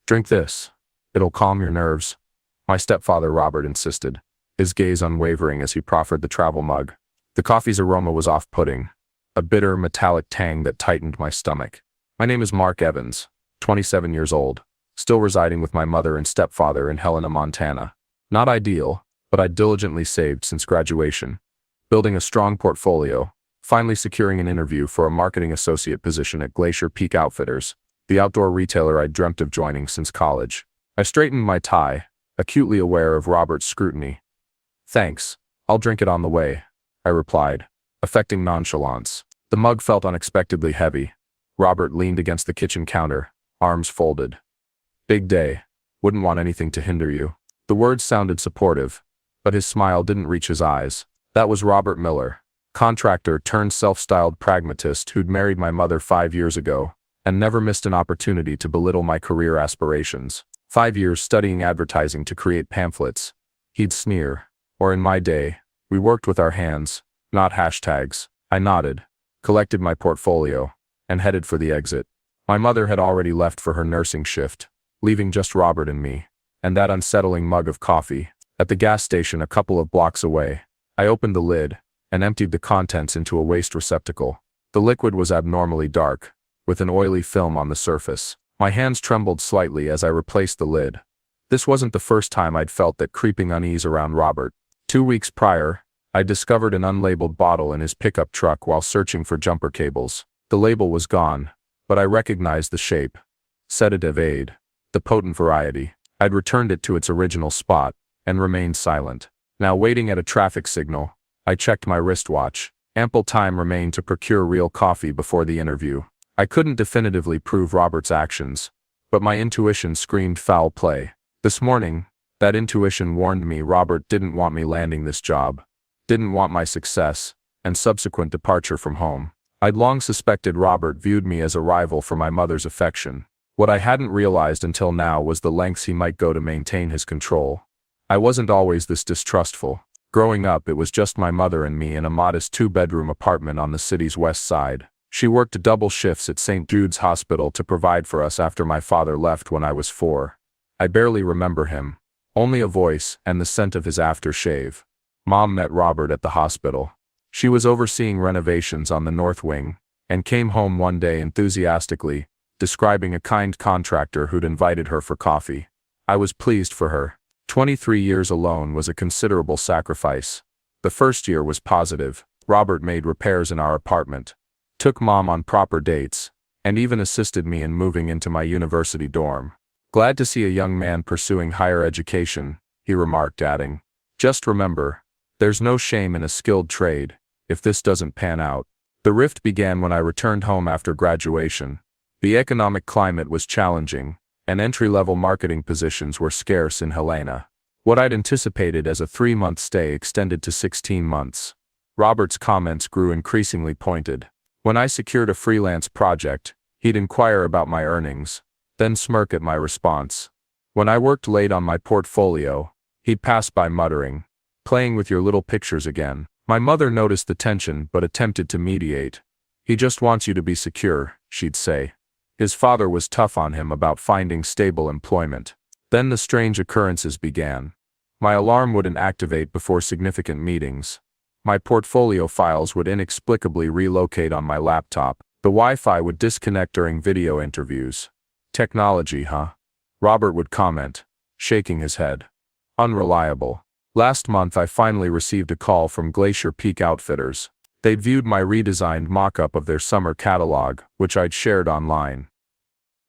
Drink this. It'll calm your nerves. My stepfather Robert insisted, his gaze unwavering as he proffered the travel mug. The coffee's aroma was off-putting, a bitter, metallic tang that tightened my stomach. My name is Mark Evans, 27 years old, still residing with my mother and stepfather in Helena, Montana. Not ideal, but I diligently saved since graduation, building a strong portfolio, finally securing an interview for a marketing associate position at Glacier Peak Outfitters, the outdoor retailer I'd dreamt of joining since college. I straightened my tie, acutely aware of Robert's scrutiny. "Thanks, I'll drink it on the way," I replied, affecting nonchalance. The mug felt unexpectedly heavy. Robert leaned against the kitchen counter, arms folded. "Big day. Wouldn't want anything to hinder you." The words sounded supportive, but his smile didn't reach his eyes. That was Robert Miller, contractor turned self-styled pragmatist who'd married my mother 5 years ago and never missed an opportunity to belittle my career aspirations. 5 years studying advertising to create pamphlets. He'd sneer. Or in my day, we worked with our hands, not hashtags. I nodded, collected my portfolio, and headed for the exit. My mother had already left for her nursing shift, leaving just Robert and me, and that unsettling mug of coffee. At the gas station a couple of blocks away, I opened the lid and emptied the contents into a waste receptacle. The liquid was abnormally dark, with an oily film on the surface. My hands trembled slightly as I replaced the lid. This wasn't the first time I'd felt that creeping unease around Robert. 2 weeks prior, I discovered an unlabeled bottle in his pickup truck while searching for jumper cables. The label was gone, but I recognized the shape. Sedative aid, the potent variety. I'd returned it to its original spot and remained silent. Now waiting at a traffic signal, I checked my wristwatch. Ample time remained to procure real coffee before the interview. I couldn't definitively prove Robert's actions, but my intuition screamed foul play. This morning, that intuition warned me Robert didn't want me landing this job, didn't want my success, and subsequent departure from home. I'd long suspected Robert viewed me as a rival for my mother's affection. What I hadn't realized until now was the lengths he might go to maintain his control. I wasn't always this distrustful. Growing up, it was just my mother and me in a modest 2-bedroom apartment on the city's west side. She worked double shifts at St. Jude's Hospital to provide for us after my father left when I was 4. I barely remember him, only a voice and the scent of his aftershave. Mom met Robert at the hospital. She was overseeing renovations on the north wing, and came home one day enthusiastically, describing a kind contractor who'd invited her for coffee. I was pleased for her. 23 years alone was a considerable sacrifice. The first year was positive. Robert made repairs in our apartment, took Mom on proper dates, and even assisted me in moving into my university dorm. "Glad to see a young man pursuing higher education," he remarked, adding, "Just remember, there's no shame in a skilled trade, if this doesn't pan out." The rift began when I returned home after graduation. The economic climate was challenging, and entry-level marketing positions were scarce in Helena. What I'd anticipated as a 3-month stay extended to 16 months. Robert's comments grew increasingly pointed. When I secured a freelance project, he'd inquire about my earnings, then smirk at my response. When I worked late on my portfolio, he'd pass by muttering, "Playing with your little pictures again." My mother noticed the tension but attempted to mediate. "He just wants you to be secure," she'd say. His father was tough on him about finding stable employment. Then the strange occurrences began. My alarm wouldn't activate before significant meetings. My portfolio files would inexplicably relocate on my laptop. The Wi-Fi would disconnect during video interviews. "Technology, huh?" Robert would comment, shaking his head. "Unreliable." Last month I finally received a call from Glacier Peak Outfitters. They'd viewed my redesigned mock-up of their summer catalog, which I'd shared online.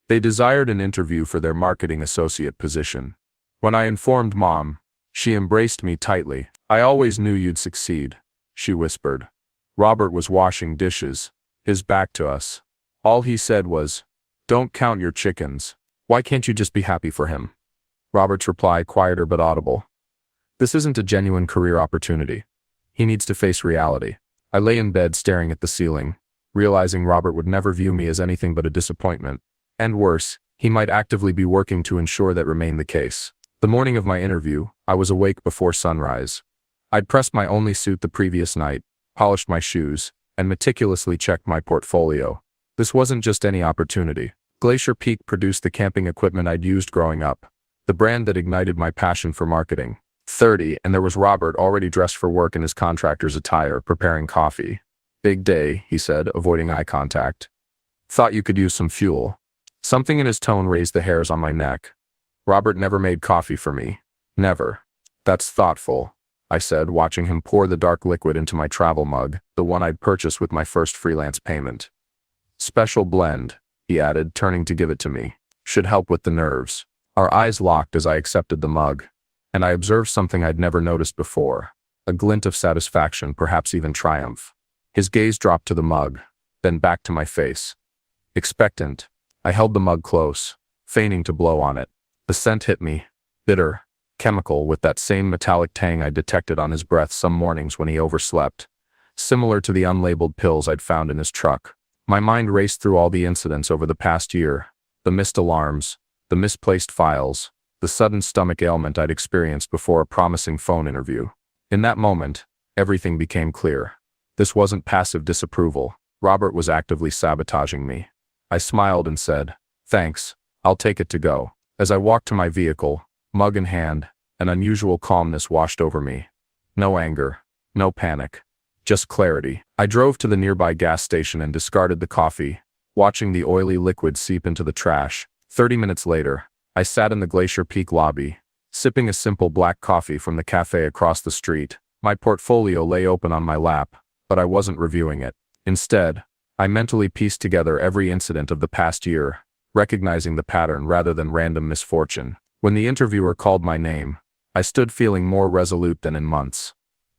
They desired an interview for their marketing associate position. When I informed Mom, she embraced me tightly. "I always knew you'd succeed," she whispered. Robert was washing dishes, his back to us. All he said was, "Don't count your chickens. Why can't you just be happy for him?" Robert's reply, quieter but audible. "This isn't a genuine career opportunity. He needs to face reality." I lay in bed staring at the ceiling, realizing Robert would never view me as anything but a disappointment. And worse, he might actively be working to ensure that remained the case. The morning of my interview, I was awake before sunrise. I'd pressed my only suit the previous night, polished my shoes, and meticulously checked my portfolio. This wasn't just any opportunity. Glacier Peak produced the camping equipment I'd used growing up, the brand that ignited my passion for marketing. 30, and there was Robert already dressed for work in his contractor's attire, preparing coffee. "Big day," he said, avoiding eye contact. "Thought you could use some fuel." Something in his tone raised the hairs on my neck. Robert never made coffee for me. Never. "That's thoughtful," I said, watching him pour the dark liquid into my travel mug, the one I'd purchased with my first freelance payment. "Special blend," he added, turning to give it to me. "Should help with the nerves." Our eyes locked as I accepted the mug, and I observed something I'd never noticed before, a glint of satisfaction, perhaps even triumph. His gaze dropped to the mug, then back to my face. Expectant, I held the mug close, feigning to blow on it. The scent hit me, bitter, chemical, with that same metallic tang I detected on his breath some mornings when he overslept, similar to the unlabeled pills I'd found in his truck. My mind raced through all the incidents over the past year, the missed alarms, the misplaced files, the sudden stomach ailment I'd experienced before a promising phone interview. In that moment, everything became clear. This wasn't passive disapproval. Robert was actively sabotaging me. I smiled and said, "Thanks, I'll take it to go." As I walked to my vehicle, mug in hand, an unusual calmness washed over me. No anger, no panic, just clarity. I drove to the nearby gas station and discarded the coffee, watching the oily liquid seep into the trash. 30 minutes later, I sat in the Glacier Peak lobby, sipping a simple black coffee from the cafe across the street. My portfolio lay open on my lap, but I wasn't reviewing it. Instead, I mentally pieced together every incident of the past year, recognizing the pattern rather than random misfortune. When the interviewer called my name, I stood feeling more resolute than in months.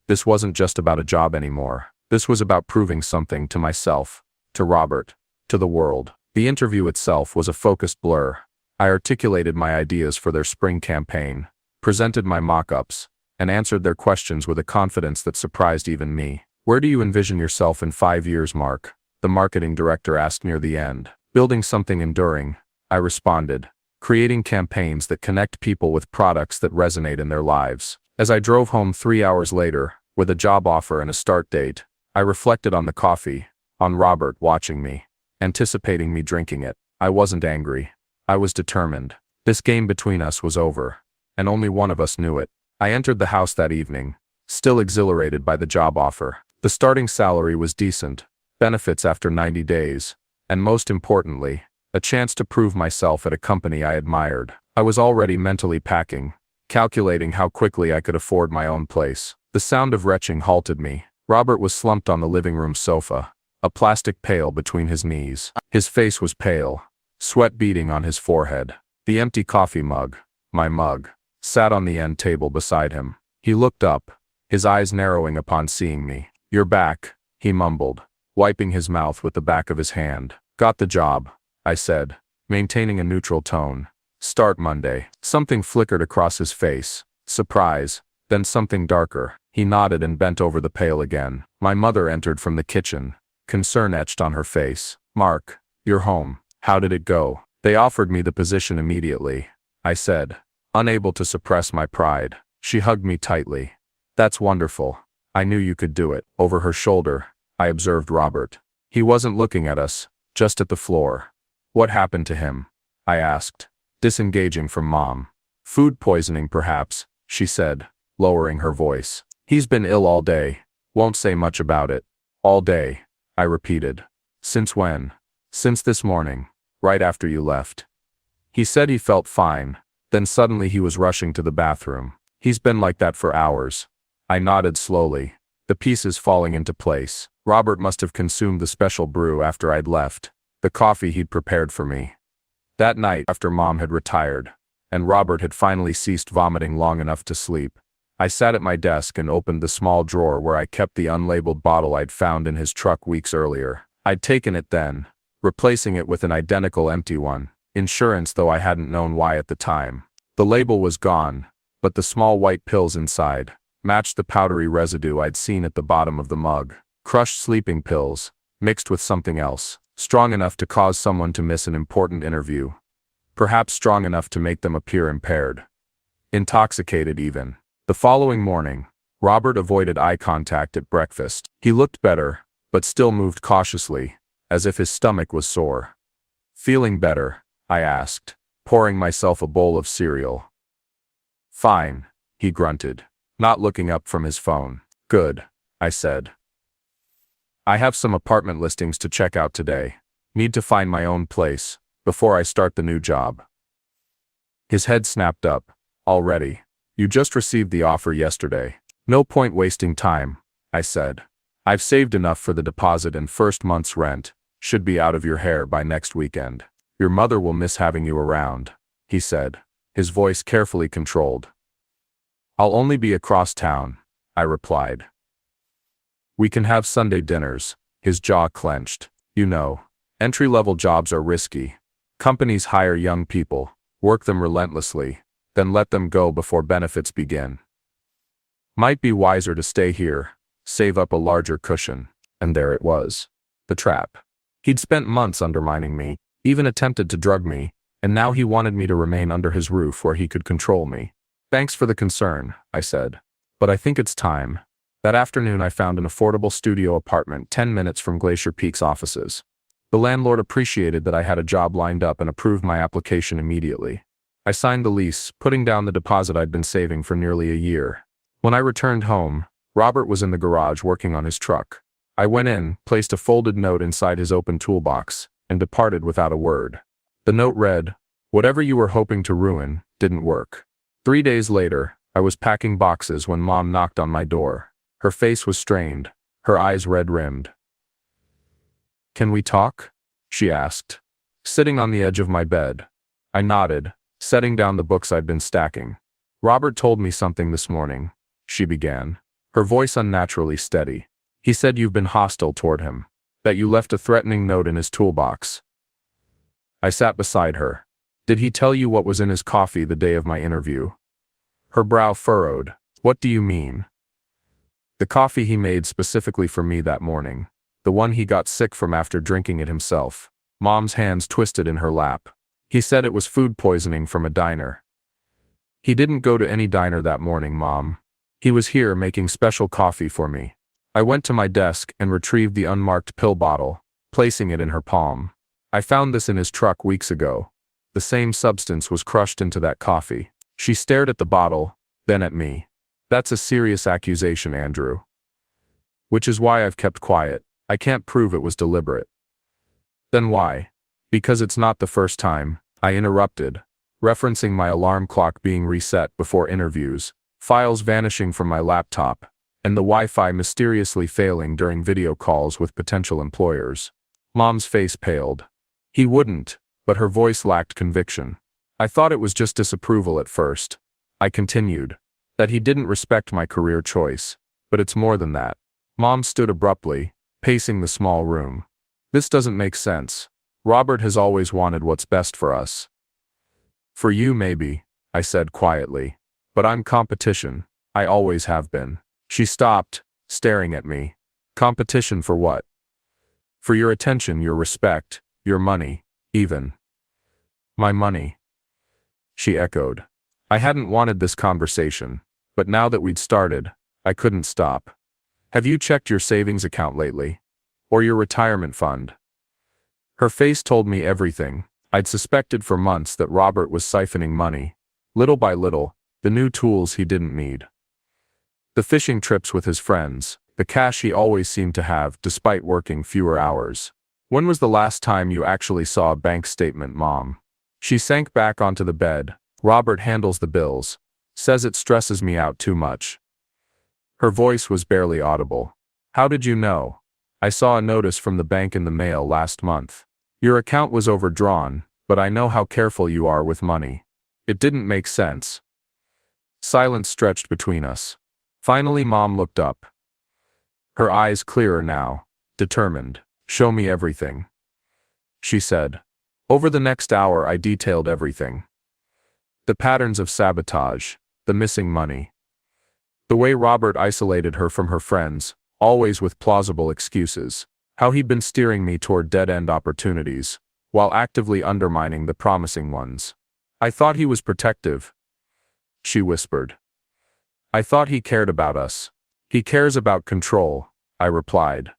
This wasn't just about a job anymore. This was about proving something to myself, to Robert, to the world. The interview itself was a focused blur. I articulated my ideas for their spring campaign, presented my mock-ups, and answered their questions with a confidence that surprised even me. "Where do you envision yourself in 5 years, Mark?" the marketing director asked near the end. "Building something enduring," I responded, "creating campaigns that connect people with products that resonate in their lives." As I drove home 3 hours later, with a job offer and a start date, I reflected on the coffee, on Robert watching me, anticipating me drinking it. I wasn't angry. I was determined. This game between us was over, and only one of us knew it. I entered the house that evening, still exhilarated by the job offer. The starting salary was decent, benefits after 90 days, and most importantly, a chance to prove myself at a company I admired. I was already mentally packing, calculating how quickly I could afford my own place. The sound of retching halted me. Robert was slumped on the living room sofa, a plastic pail between his knees. His face was pale, sweat beading on his forehead. The empty coffee mug, my mug, sat on the end table beside him. He looked up, his eyes narrowing upon seeing me. "You're back," he mumbled, wiping his mouth with the back of his hand. "Got the job," I said, maintaining a neutral tone. "Start Monday." Something flickered across his face, surprise, then something darker. He nodded and bent over the pail again. My mother entered from the kitchen, concern etched on her face. "Mark, you're home. How did it go?" "They offered me the position immediately," I said, unable to suppress my pride. She hugged me tightly. "That's wonderful. I knew you could do it." Over her shoulder, I observed Robert. He wasn't looking at us, just at the floor. "What happened to him?" I asked, disengaging from Mom. "Food poisoning, perhaps," she said, lowering her voice. "He's been ill all day. Won't say much about it." "All day," I repeated. "Since when?" "Since this morning, right after you left." He said he felt fine, then suddenly he was rushing to the bathroom. "He's been like that for hours." I nodded slowly, the pieces falling into place. Robert must have consumed the special brew after I'd left, the coffee he'd prepared for me. That night, after Mom had retired, and Robert had finally ceased vomiting long enough to sleep, I sat at my desk and opened the small drawer where I kept the unlabeled bottle I'd found in his truck weeks earlier. I'd taken it then, replacing it with an identical empty one, insurance though I hadn't known why at the time. The label was gone, but the small white pills inside matched the powdery residue I'd seen at the bottom of the mug. Crushed sleeping pills, mixed with something else, strong enough to cause someone to miss an important interview. Perhaps strong enough to make them appear impaired. Intoxicated even. The following morning, Robert avoided eye contact at breakfast. He looked better, but still moved cautiously, as if his stomach was sore. Feeling better? I asked, pouring myself a bowl of cereal. Fine, he grunted, not looking up from his phone. Good, I said. I have some apartment listings to check out today. Need to find my own place before I start the new job. His head snapped up. Already? You just received the offer yesterday. No point wasting time, I said. I've saved enough for the deposit and first month's rent. Should be out of your hair by next weekend. Your mother will miss having you around, he said, his voice carefully controlled. I'll only be across town, I replied. We can have Sunday dinners. His jaw clenched. You know, entry-level jobs are risky. Companies hire young people, work them relentlessly, then let them go before benefits begin. Might be wiser to stay here, save up a larger cushion. And there it was. The trap. He'd spent months undermining me, even attempted to drug me, and now he wanted me to remain under his roof where he could control me. Thanks for the concern, I said. But I think it's time. That afternoon I found an affordable studio apartment 10 minutes from Glacier Peak's offices. The landlord appreciated that I had a job lined up and approved my application immediately. I signed the lease, putting down the deposit I'd been saving for nearly a year. When I returned home, Robert was in the garage working on his truck. I went in, placed a folded note inside his open toolbox, and departed without a word. The note read, "Whatever you were hoping to ruin, didn't work." 3 days later, I was packing boxes when Mom knocked on my door. Her face was strained, her eyes red-rimmed. "Can we talk?" she asked, sitting on the edge of my bed. I nodded, setting down the books I'd been stacking. "Robert told me something this morning," she began, her voice unnaturally steady. "He said you've been hostile toward him, that you left a threatening note in his toolbox." I sat beside her. "Did he tell you what was in his coffee the day of my interview?" Her brow furrowed. "What do you mean?" "The coffee he made specifically for me that morning. The one he got sick from after drinking it himself." Mom's hands twisted in her lap. "He said it was food poisoning from a diner." "He didn't go to any diner that morning, Mom. He was here making special coffee for me." I went to my desk and retrieved the unmarked pill bottle, placing it in her palm. "I found this in his truck weeks ago. The same substance was crushed into that coffee." She stared at the bottle, then at me. "That's a serious accusation, Andrew. Which is why I've kept quiet. I can't prove it was deliberate." "Then why?" "Because it's not the first time," I interrupted, referencing my alarm clock being reset before interviews, files vanishing from my laptop, and the Wi-Fi mysteriously failing during video calls with potential employers. Mom's face paled. "He wouldn't," but her voice lacked conviction. "I thought it was just disapproval at first." I continued, "that he didn't respect my career choice, but it's more than that." Mom stood abruptly, pacing the small room. "This doesn't make sense. Robert has always wanted what's best for us." "For you maybe," I said quietly, "but I'm competition. I always have been." She stopped, staring at me. "Competition for what?" "For your attention, your respect, your money, even." "My money?" she echoed. I hadn't wanted this conversation, but now that we'd started, I couldn't stop. "Have you checked your savings account lately? Or your retirement fund?" Her face told me everything. I'd suspected for months that Robert was siphoning money, little by little, the new tools he didn't need. The fishing trips with his friends, the cash he always seemed to have despite working fewer hours. "When was the last time you actually saw a bank statement, Mom?" She sank back onto the bed. "Robert handles the bills. Says it stresses me out too much." Her voice was barely audible. "How did you know?" "I saw a notice from the bank in the mail last month. Your account was overdrawn, but I know how careful you are with money." It didn't make sense. Silence stretched between us. Finally, Mom looked up. Her eyes clearer now, determined. "Show me everything," she said. Over the next hour I detailed everything. The patterns of sabotage, the missing money. The way Robert isolated her from her friends, always with plausible excuses. How he'd been steering me toward dead-end opportunities, while actively undermining the promising ones. "I thought he was protective," she whispered. "I thought he cared about us." "He cares about control," I replied.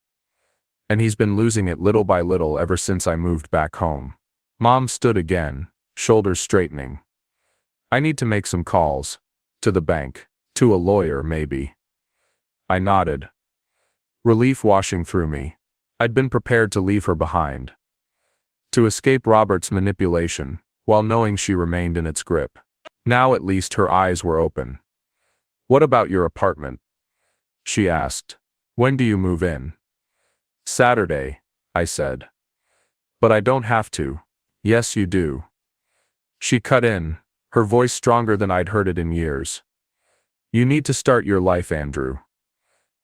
"And he's been losing it little by little ever since I moved back home." Mom stood again, shoulders straightening. I need to make some calls. To the bank. To a lawyer, maybe. I nodded. Relief washing through me. I'd been prepared to leave her behind. To escape Robert's manipulation, while knowing she remained in its grip. Now at least her eyes were open. What about your apartment? She asked. When do you move in? Saturday, I said. But I don't have to. Yes, you do. She cut in, her voice stronger than I'd heard it in years. You need to start your life, Andrew.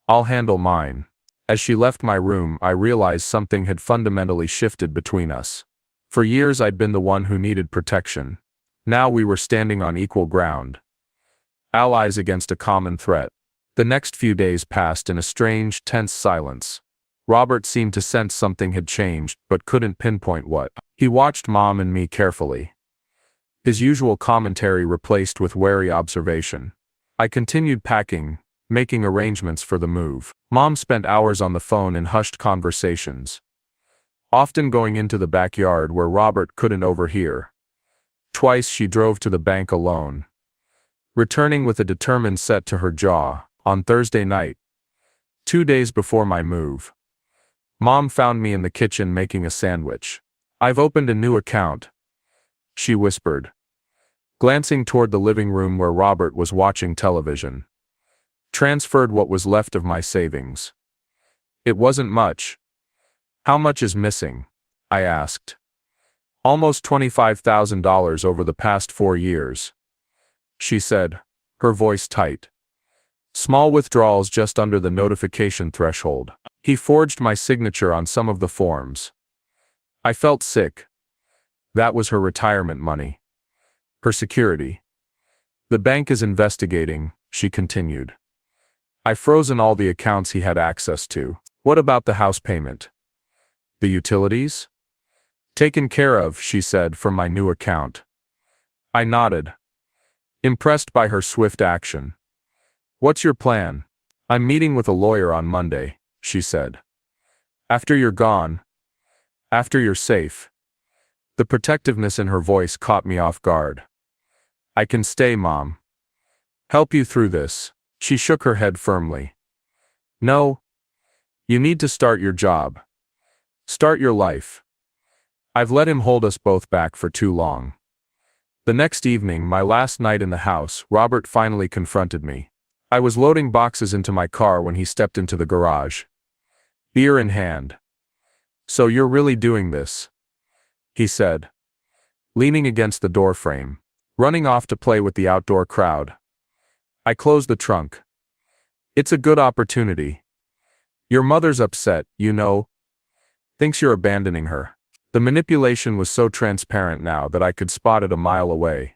I'll handle mine. As she left my room, I realized something had fundamentally shifted between us. For years I'd been the one who needed protection. Now we were standing on equal ground. Allies against a common threat. The next few days passed in a strange, tense silence. Robert seemed to sense something had changed, but couldn't pinpoint what. He watched Mom and me carefully. His usual commentary replaced with wary observation. I continued packing, making arrangements for the move. Mom spent hours on the phone in hushed conversations, often going into the backyard where Robert couldn't overhear. Twice she drove to the bank alone, returning with a determined set to her jaw. On Thursday night, 2 days before my move, Mom found me in the kitchen making a sandwich. I've opened a new account, she whispered, glancing toward the living room where Robert was watching television. Transferred what was left of my savings. It wasn't much. How much is missing? I asked. Almost $25,000 over the past 4 years, she said, her voice tight. Small withdrawals just under the notification threshold. He forged my signature on some of the forms. I felt sick. That was her retirement money. Her security. The bank is investigating, she continued. I've frozen all the accounts he had access to. What about the house payment? The utilities? Taken care of, she said, from my new account. I nodded, impressed by her swift action. What's your plan? I'm meeting with a lawyer on Monday, she said. After you're gone. After you're safe. The protectiveness in her voice caught me off guard. I can stay, Mom. Help you through this. She shook her head firmly. No. You need to start your job. Start your life. I've let him hold us both back for too long. The next evening, my last night in the house, Robert finally confronted me. I was loading boxes into my car when he stepped into the garage, beer in hand. So you're really doing this? He said, leaning against the doorframe, running off to play with the outdoor crowd. I closed the trunk. It's a good opportunity. Your mother's upset, you know. Thinks you're abandoning her. The manipulation was so transparent now that I could spot it a mile away.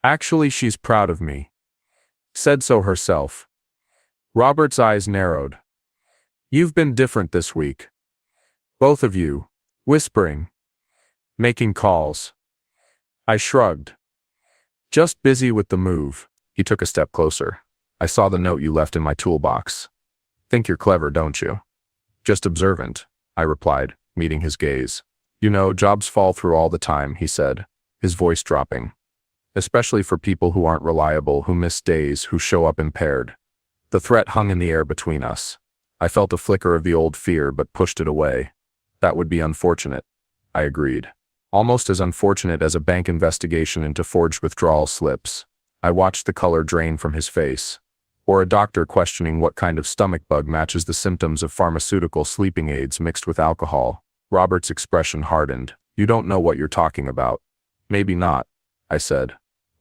Actually, she's proud of me. Said so herself. Robert's eyes narrowed. You've been different this week. Both of you. Whispering. Making calls. I shrugged. Just busy with the move. He took a step closer. I saw the note you left in my toolbox. Think you're clever, don't you? Just observant, I replied, meeting his gaze. You know, jobs fall through all the time, he said, his voice dropping. Especially for people who aren't reliable, who miss days, who show up impaired. The threat hung in the air between us. I felt a flicker of the old fear but pushed it away. That would be unfortunate, I agreed. Almost as unfortunate as a bank investigation into forged withdrawal slips. I watched the color drain from his face. Or a doctor questioning what kind of stomach bug matches the symptoms of pharmaceutical sleeping aids mixed with alcohol. Robert's expression hardened. You don't know what you're talking about. Maybe not, I said.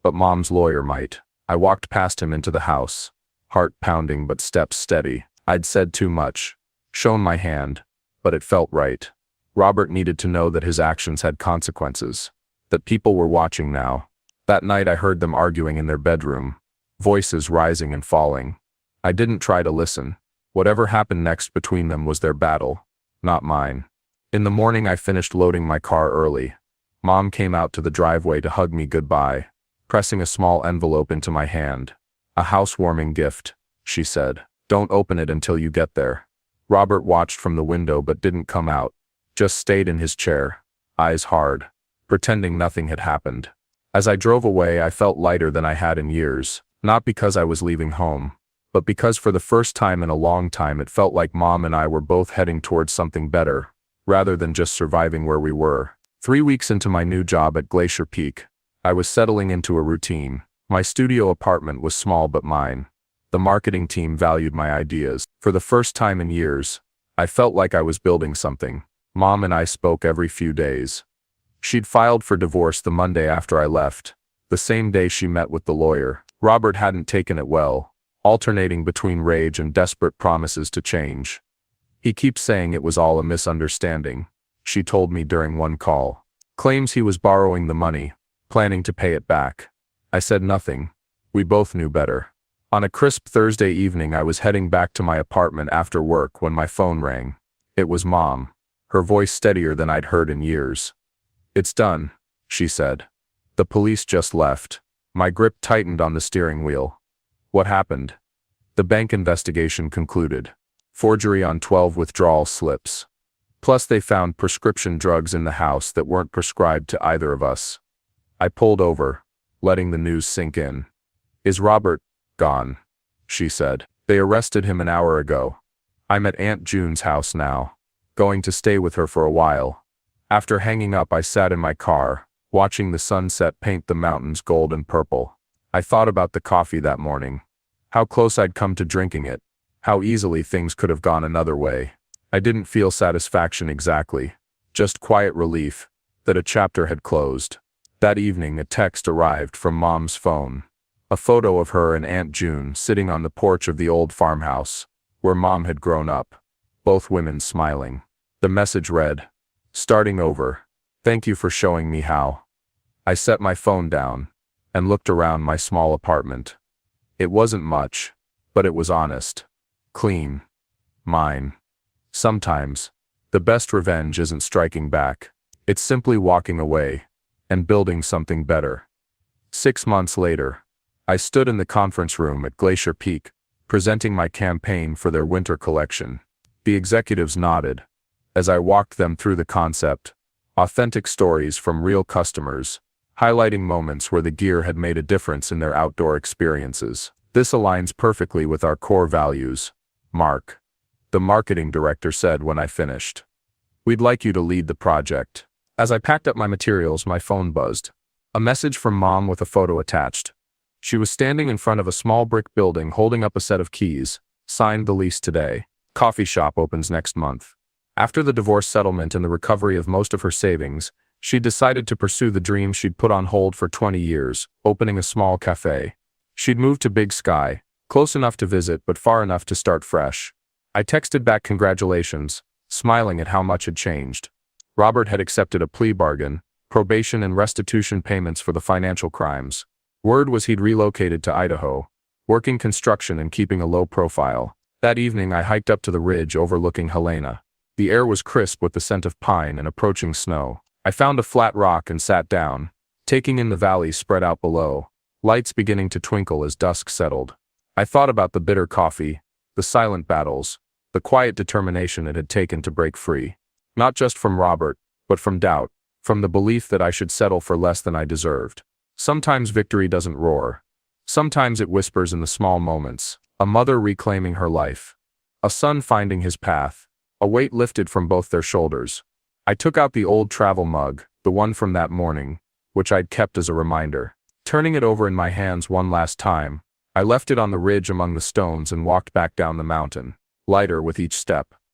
But Mom's lawyer might. I walked past him into the house, heart pounding but steps steady. I'd said too much, shown my hand, but it felt right. Robert needed to know that his actions had consequences, that people were watching now. That night I heard them arguing in their bedroom, voices rising and falling. I didn't try to listen. Whatever happened next between them was their battle, not mine. In the morning I finished loading my car early. Mom came out to the driveway to hug me goodbye, pressing a small envelope into my hand. A housewarming gift, she said. Don't open it until you get there. Robert watched from the window but didn't come out, just stayed in his chair, eyes hard. pretending nothing had happened. As I drove away, I felt lighter than I had in years, not because I was leaving home, but because for the first time in a long time it felt like Mom and I were both heading towards something better, rather than just surviving where we were. 3 weeks into my new job at Glacier Peak, I was settling into a routine. My studio apartment was small but mine. The marketing team valued my ideas. For the first time in years, I felt like I was building something. Mom and I spoke every few days. She'd filed for divorce the Monday after I left, the same day she met with the lawyer. Robert hadn't taken it well, alternating between rage and desperate promises to change. He keeps saying it was all a misunderstanding, she told me during one call. Claims he was borrowing the money, planning to pay it back. I said nothing. We both knew better. On a crisp Thursday evening, I was heading back to my apartment after work when my phone rang. It was Mom, her voice steadier than I'd heard in years. "It's done," she said. "The police just left." My grip tightened on the steering wheel. "What happened?" "The bank investigation concluded. Forgery on 12 withdrawal slips. Plus they found prescription drugs in the house that weren't prescribed to either of us." I pulled over, letting the news sink in. "Is Robert gone?" she said. "They arrested him an hour ago. I'm at Aunt June's house now, going to stay with her for a while." After hanging up, I sat in my car, watching the sunset paint the mountains gold and purple. I thought about the coffee that morning. How close I'd come to drinking it. How easily things could have gone another way. I didn't feel satisfaction exactly, just quiet relief that a chapter had closed. That evening, a text arrived from Mom's phone. A photo of her and Aunt June sitting on the porch of the old farmhouse, where Mom had grown up, both women smiling. The message read, "Starting over. Thank you for showing me how." I set my phone down and looked around my small apartment. It wasn't much, but it was honest. Clean. Mine. Sometimes, the best revenge isn't striking back. It's simply walking away and building something better. 6 months later, I stood in the conference room at Glacier Peak, presenting my campaign for their winter collection. The executives nodded as I walked them through the concept, authentic stories from real customers, highlighting moments where the gear had made a difference in their outdoor experiences. "This aligns perfectly with our core values, Mark," the marketing director said when I finished. "We'd like you to lead the project." As I packed up my materials, my phone buzzed. A message from Mom with a photo attached. She was standing in front of a small brick building holding up a set of keys. "Signed the lease today. Coffee shop opens next month." After the divorce settlement and the recovery of most of her savings, she decided to pursue the dream she'd put on hold for 20 years, opening a small cafe. She'd moved to Big Sky, close enough to visit but far enough to start fresh. I texted back congratulations, smiling at how much had changed. Robert had accepted a plea bargain, probation and restitution payments for the financial crimes. Word was he'd relocated to Idaho, working construction and keeping a low profile. That evening I hiked up to the ridge overlooking Helena. The air was crisp with the scent of pine and approaching snow. I found a flat rock and sat down, taking in the valley spread out below, lights beginning to twinkle as dusk settled. I thought about the bitter coffee, the silent battles, the quiet determination it had taken to break free. Not just from Robert, but from doubt, from the belief that I should settle for less than I deserved. Sometimes victory doesn't roar. Sometimes it whispers in the small moments. A mother reclaiming her life. A son finding his path. A weight lifted from both their shoulders. I took out the old travel mug, the one from that morning, which I'd kept as a reminder. Turning it over in my hands one last time, I left it on the ridge among the stones and walked back down the mountain, lighter with each step.